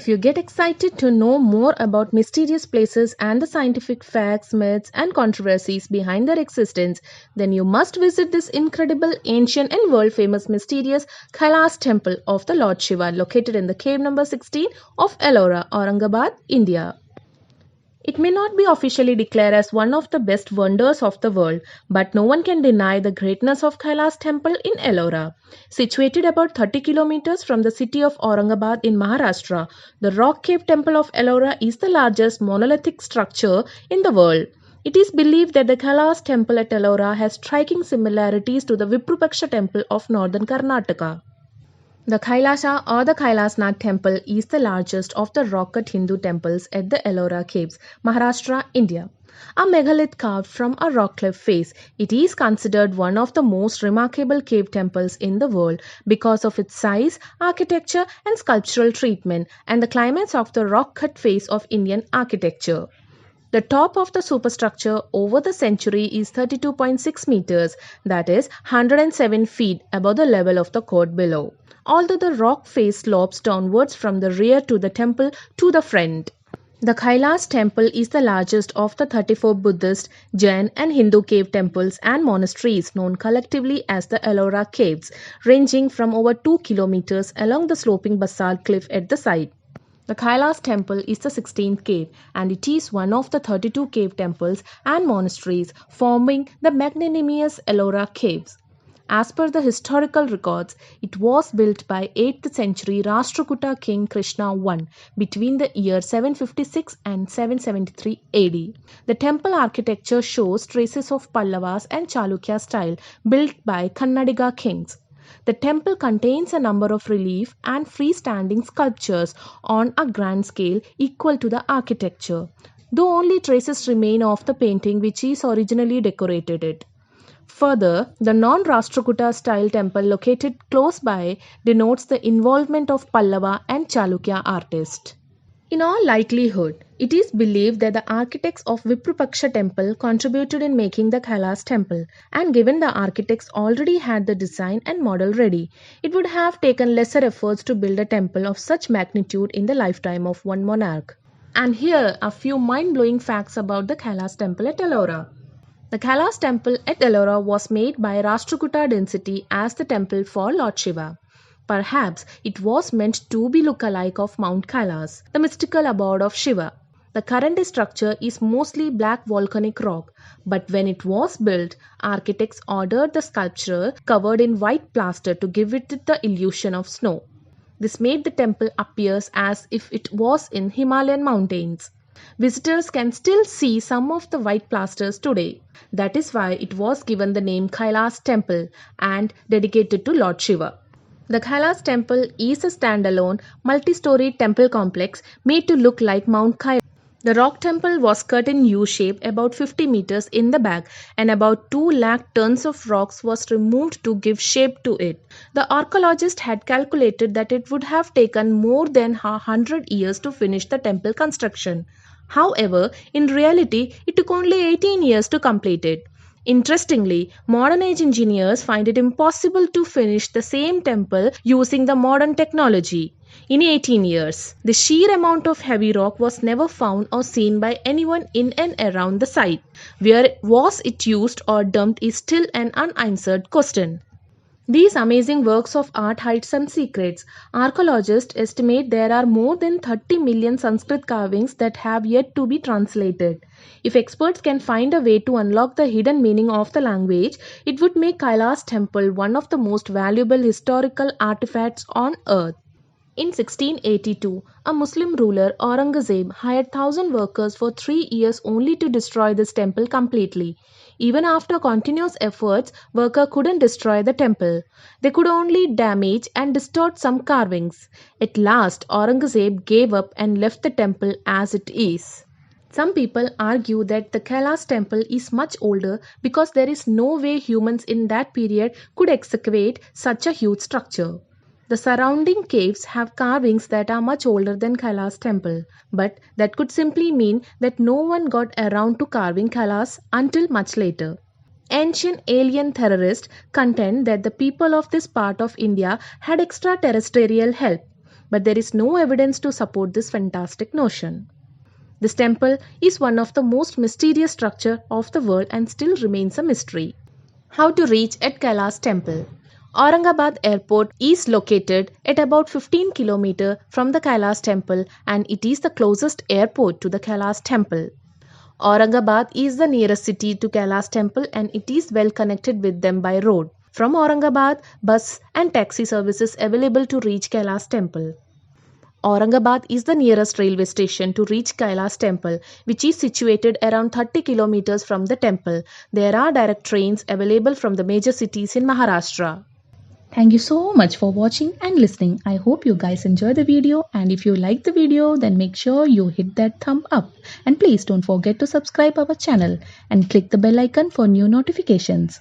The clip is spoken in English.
If you get excited to know more about mysterious places and the scientific facts, myths, and controversies behind their existence, then you must visit this incredible, ancient, and world famous mysterious Kailas temple of the Lord Shiva located in the cave number 16 of Ellora, Aurangabad, India. It may not be officially declared as one of the best wonders of the world, but no one can deny the greatness of Kailas temple in Ellora. Situated about 30 kilometers from the city of Aurangabad in Maharashtra, the rock cave temple of Ellora is the largest monolithic structure in the world. It is believed that the Kailas temple at Ellora has striking similarities to the Virupaksha temple of northern Karnataka. The Kailasa or the Kailasnath temple is the largest of the rock-cut Hindu temples at the Ellora Caves, Maharashtra, India. A megalith carved from a rock cliff face, it is considered one of the most remarkable cave temples in the world because of its size, architecture and sculptural treatment and the climax of the rock-cut face of Indian architecture. The top of the superstructure over the century is 32.6 meters, that is 107 feet above the level of the court below. Although the rock face slopes downwards from the rear to the temple to the front. The Kailas temple is the largest of the 34 Buddhist, Jain and Hindu cave temples and monasteries known collectively as the Ellora Caves, ranging from over 2 kilometers along the sloping basalt cliff at the site. The Kailas temple is the 16th cave and it is one of the 32 cave temples and monasteries forming the magnanimous Ellora Caves. As per the historical records, it was built by 8th century Rashtrakuta king Krishna I between the year 756 and 773 AD. The temple architecture shows traces of Pallavas and Chalukya style built by Kannadiga kings. The temple contains a number of relief and freestanding sculptures on a grand scale equal to the architecture, though only traces remain of the painting which is originally decorated it. Further, the non-Rashtrakuta style temple located close by denotes the involvement of Pallava and Chalukya artists. In all likelihood, it is believed that the architects of Virupaksha temple contributed in making the Kailas temple, and given the architects already had the design and model ready, it would have taken lesser efforts to build a temple of such magnitude in the lifetime of one monarch. And here are a few mind-blowing facts about the Kailas temple at Ellora. The Kailas temple at Ellora was made by Rashtrakuta dynasty as the temple for Lord Shiva. Perhaps it was meant to be look-alike of Mount Kailas, the mystical abode of Shiva. The current structure is mostly black volcanic rock, but when it was built, architects ordered the sculpture covered in white plaster to give it the illusion of snow. This made the temple appear as if it was in Himalayan mountains. Visitors can still see some of the white plasters today. That is why it was given the name Kailas Temple and dedicated to Lord Shiva. The Kailas Temple is a standalone, multi-story temple complex made to look like Mount Kailas. The rock temple was cut in U-shape about 50 meters in the back and about 2 lakh tons of rocks was removed to give shape to it. The archaeologist had calculated that it would have taken more than 100 years to finish the temple construction. However, in reality, it took only 18 years to complete it. Interestingly, modern age engineers find it impossible to finish the same temple using the modern technology. In 18 years, the sheer amount of heavy rock was never found or seen by anyone in and around the site. Where was it used or dumped is still an unanswered question. These amazing works of art hide some secrets. Archaeologists estimate there are more than 30 million Sanskrit carvings that have yet to be translated. If experts can find a way to unlock the hidden meaning of the language, it would make Kailas temple one of the most valuable historical artifacts on earth. In 1682, a Muslim ruler Aurangzeb hired 1,000 workers for 3 years only to destroy this temple completely. Even after continuous efforts, workers couldn't destroy the temple. They could only damage and distort some carvings. At last, Aurangzeb gave up and left the temple as it is. Some people argue that the Kailas temple is much older because there is no way humans in that period could excavate such a huge structure. The surrounding caves have carvings that are much older than Kailas temple, but that could simply mean that no one got around to carving Kailas until much later. Ancient alien theorists contend that the people of this part of India had extraterrestrial help. but there is no evidence to support this fantastic notion. This temple is one of the most mysterious structures of the world and still remains a mystery. How to reach at Kailash Temple? Aurangabad Airport is located at about 15 km from the Kailash Temple, and it is the closest airport to the Kailash Temple. Aurangabad is the nearest city to Kailash Temple and it is well connected with them by road. From Aurangabad, bus and taxi services available to reach Kailash Temple. Aurangabad is the nearest railway station to reach Kailash Temple, which is situated around 30 km from the temple. There are direct trains available from the major cities in Maharashtra. Thank you so much for watching and listening. I hope you guys enjoy the video, and if you like the video then make sure you hit that thumb up, and please don't forget to subscribe our channel and click the bell icon for new notifications.